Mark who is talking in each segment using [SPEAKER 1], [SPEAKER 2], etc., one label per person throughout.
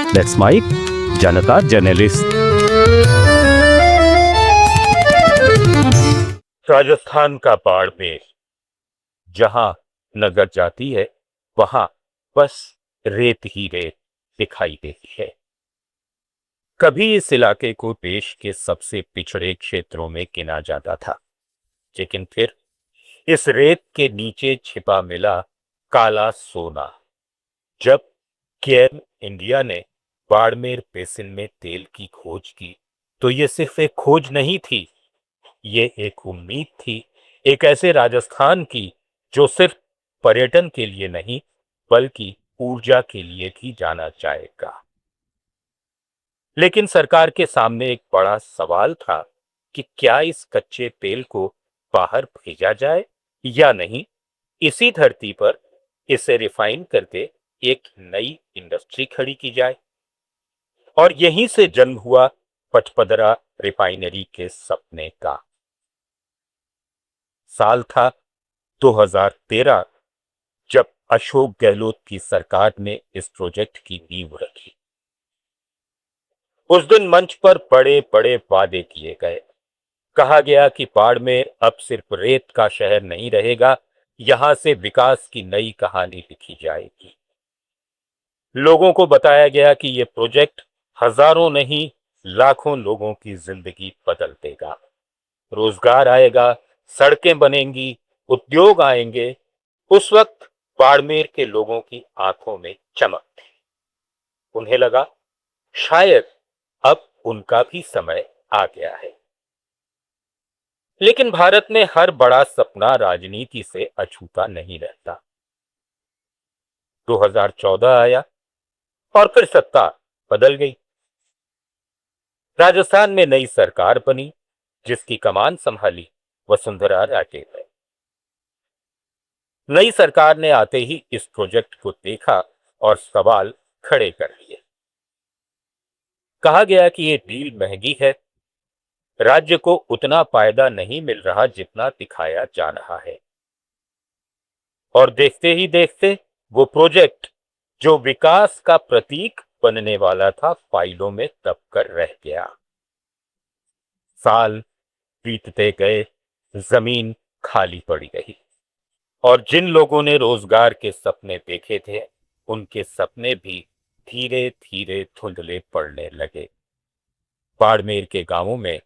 [SPEAKER 1] That's Mike, Janata journalist.
[SPEAKER 2] Rajasthan का बाड़मेर, जहां नजर जाती है वहां बस रेत ही रेत दिखाई देती है। कभी इस इलाके को देश के सबसे पिछड़े क्षेत्रों में गिना जाता था, लेकिन फिर इस रेत के नीचे छिपा मिला काला सोना। जब केयर इंडिया ने बाड़मेर बेसिन में तेल की खोज की, तो ये सिर्फ एक खोज नहीं थी, ये एक उम्मीद थी, एक ऐसे राजस्थान की जो सिर्फ पर्यटन के लिए नहीं बल्कि ऊर्जा के लिए भी जाना जाएगा। लेकिन सरकार के सामने एक बड़ा सवाल था कि क्या इस कच्चे तेल को बाहर भेजा जाए या नहीं। इसी धरती पर इसे रिफाइन करके एक नई इंडस्ट्री खड़ी की जाए, और यहीं से जन्म हुआ पचपदरा रिफाइनरी के सपने का। साल था 2013, जब अशोक गहलोत की सरकार ने इस प्रोजेक्ट की नींव रखी। उस दिन मंच पर बड़े बड़े वादे किए गए। कहा गया कि बाड़मेर अब सिर्फ रेत का शहर नहीं रहेगा, यहां से विकास की नई कहानी लिखी जाएगी। लोगों को बताया गया कि यह प्रोजेक्ट हजारों नहीं लाखों लोगों की जिंदगी बदल देगा। रोजगार आएगा, सड़कें बनेंगी, उद्योग आएंगे। उस वक्त बाड़मेर के लोगों की आंखों में चमक थी। उन्हें लगा शायद अब उनका भी समय आ गया है। लेकिन भारत में हर बड़ा सपना राजनीति से अछूता नहीं रहता। 2014 आया और फिर सत्ता बदल गई। राजस्थान में नई सरकार बनी, जिसकी कमान संभाली वसुंधरा राजे ने। नई सरकार ने आते ही इस प्रोजेक्ट को देखा और सवाल खड़े कर लिए। कहा गया कि यह डील महंगी है, राज्य को उतना फायदा नहीं मिल रहा जितना दिखाया जा रहा है। और देखते ही देखते वो प्रोजेक्ट जो विकास का प्रतीक बनने वाला था, फाइलों में दबकर रह गया। साल बीतते गए, जमीन खाली पड़ी रही, और जिन लोगों ने रोजगार के सपने देखे थे, उनके सपने भी धीरे धीरे धुंधले पड़ने लगे। बाड़मेर के गांवों में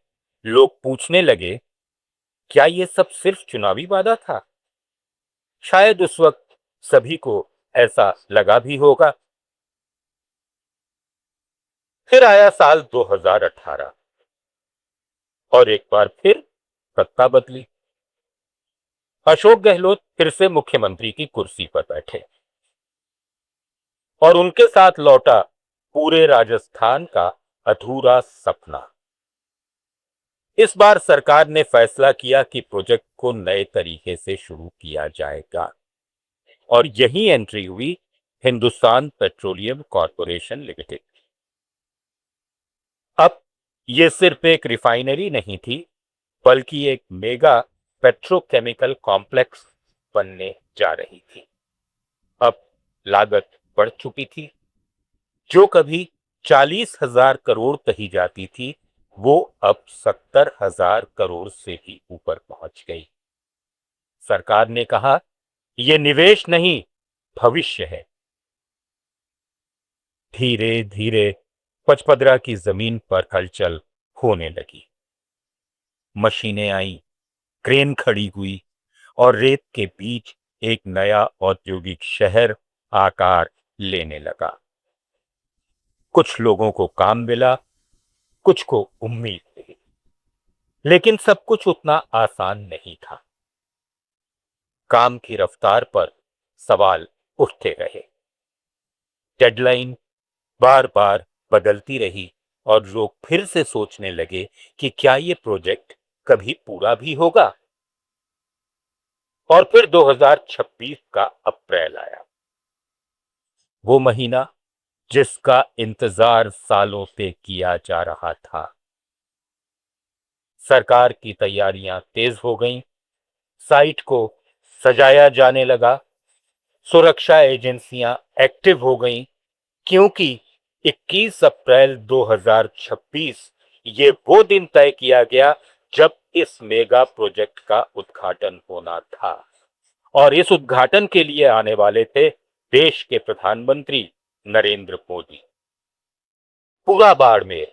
[SPEAKER 2] लोग पूछने लगे, क्या ये सब सिर्फ चुनावी वादा था? शायद उस वक्त सभी को ऐसा लगा भी होगा। फिर आया साल 2018, और एक बार फिर सत्ता बदली। अशोक गहलोत फिर से मुख्यमंत्री की कुर्सी पर बैठे, और उनके साथ लौटा पूरे राजस्थान का अधूरा सपना। इस बार सरकार ने फैसला किया कि प्रोजेक्ट को नए तरीके से शुरू किया जाएगा, और यही एंट्री हुई हिंदुस्तान पेट्रोलियम कॉरपोरेशन लिमिटेड। अब यह सिर्फ एक रिफाइनरी नहीं थी, बल्कि एक मेगा पेट्रोकेमिकल कॉम्प्लेक्स बनने जा रही थी। अब लागत बढ़ चुकी थी। जो कभी 40,000 करोड़ कही जाती थी, वो अब 70,000 करोड़ से भी ऊपर पहुंच गई। सरकार ने कहा, यह निवेश नहीं, भविष्य है। धीरे धीरे पचपदरा की जमीन पर हलचल होने लगी। मशीनें आई, क्रेन खड़ी हुई, और रेत के बीच एक नया औद्योगिक शहर आकार लेने लगा। कुछ लोगों को काम मिला, कुछ को उम्मीद थी, लेकिन सब कुछ उतना आसान नहीं था। काम की रफ्तार पर सवाल उठते रहे। डेडलाइन बार बार बदलती रही, और लोग फिर से सोचने लगे कि क्या ये प्रोजेक्ट कभी पूरा भी होगा। और फिर 2026 का अप्रैल आया, वो महीना जिसका इंतजार सालों से किया जा रहा था। सरकार की तैयारियां तेज हो गईं, साइट को सजाया जाने लगा, सुरक्षा एजेंसियां एक्टिव हो गईं, क्योंकि 21 अप्रैल 2026 ये वो दिन तय किया गया जब इस मेगा प्रोजेक्ट का उद्घाटन होना था और इस उद्घाटन के लिए आने वाले थे देश के प्रधानमंत्री नरेंद्र मोदी। पूरा बाड़मेर,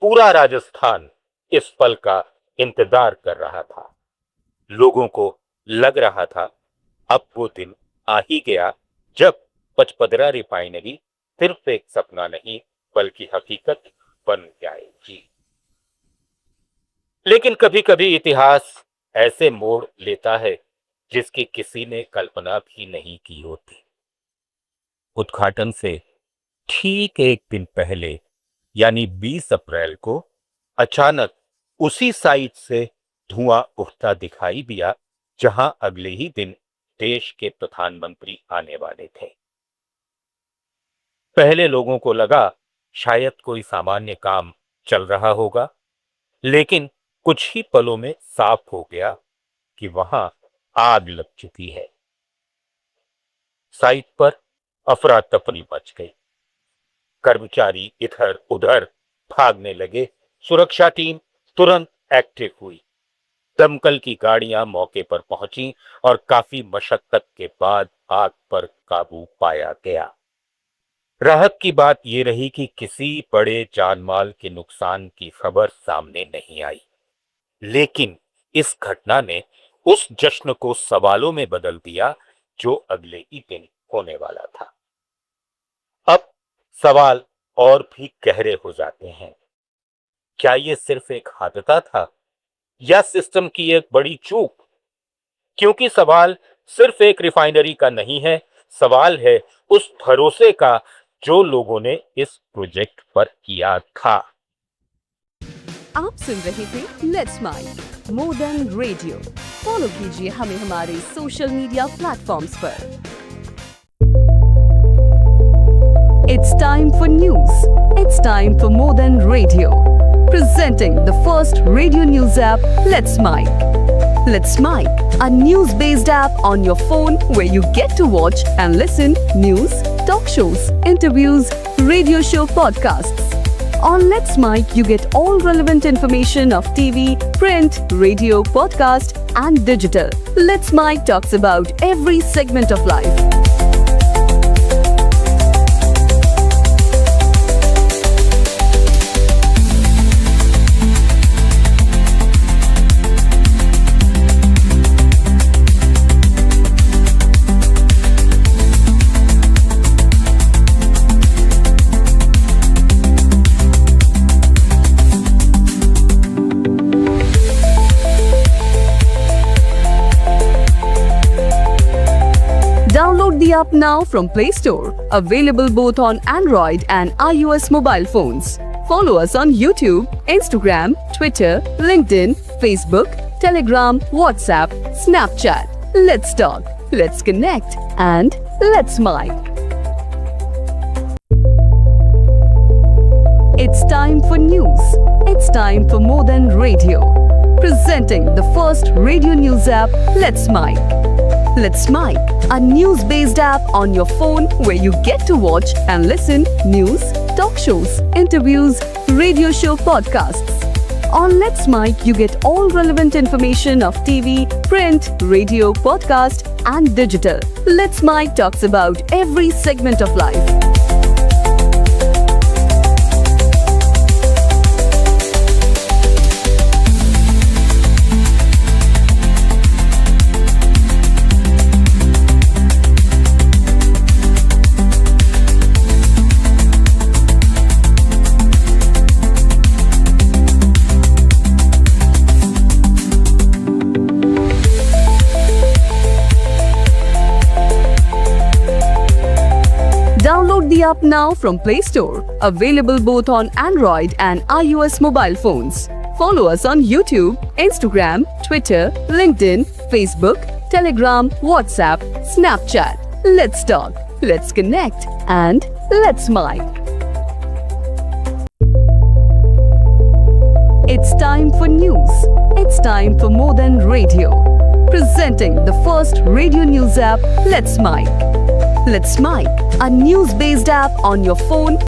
[SPEAKER 2] पूरा राजस्थान इस पल का इंतजार कर रहा था। लोगों को लग रहा था अब वो दिन आ ही गया जब पचपदरा रिफाइनरी सिर्फ एक सपना नहीं बल्कि हकीकत बन जाएगी। लेकिन कभी कभी इतिहास ऐसे मोड़ लेता है जिसकी किसी ने कल्पना भी नहीं की होती। उद्घाटन से ठीक एक दिन पहले यानी 20 अप्रैल को अचानक उसी साइट से धुआं उठता दिखाई दिया जहां अगले ही दिन देश के प्रधानमंत्री आने वाले थे। पहले लोगों को लगा शायद कोई सामान्य काम चल रहा होगा, लेकिन कुछ ही पलों में साफ हो गया कि वहां आग लग चुकी है। साइट पर अफरा तफरी मच गई। कर्मचारी इधर उधर भागने लगे। सुरक्षा टीम तुरंत एक्टिव हुई। दमकल की गाड़ियां मौके पर पहुंची और काफी मशक्कत के बाद आग पर काबू पाया गया। राहत की बात यह रही कि किसी बड़े जानमाल के नुकसान की खबर सामने नहीं आई, लेकिन इस घटना ने उस जश्न को सवालों में बदल दिया जो अगले ही दिन होने वाला था। अब सवाल और भी गहरे हो जाते हैं। क्या यह सिर्फ एक हादसा था या सिस्टम की एक बड़ी चूक? क्योंकि सवाल सिर्फ एक रिफाइनरी का नहीं है, सवाल है उस भरोसे का जो लोगों ने इस प्रोजेक्ट पर किया था।
[SPEAKER 3] आप सुन रहे थे let's mind more than radio. Follow कीजिए हमें हमारे सोशल मीडिया प्लेटफॉर्म्स पर। It's time for news. It's time for more than radio. Presenting the first radio news app, Let's Mic. Let's Mic, a news-based app on your phone where you get to watch and listen news, talk shows, interviews, radio show podcasts. On Let's Mic, you get all relevant information of TV, print, radio, podcast, and digital. Let's Mic talks about every segment of life. Download the app now from Play Store. Available both on Android and iOS mobile phones. Follow us on YouTube, Instagram, Twitter, LinkedIn, Facebook, Telegram, WhatsApp, Snapchat. Let's talk, let's connect, and let's mic. It's time for news. It's time for more than radio. Presenting the first radio news app, Let's Mic. Let's Mic, a news-based app on your phone where you get to watch and listen news, talk shows, interviews, radio show podcasts. On Let's Mic, you get all relevant information of TV, print, radio, podcast, and digital. Let's Mic talks about every segment of life. Download the app now from Play Store. Available both on Android and iOS mobile phones. Follow us on YouTube, Instagram, Twitter, LinkedIn, Facebook, Telegram, WhatsApp, Snapchat. Let's talk, let's connect, and let's mic. It's time for news. It's time for more than radio. Presenting the first radio news app, Let's Mic. Let's Mic, a news-based app on your phone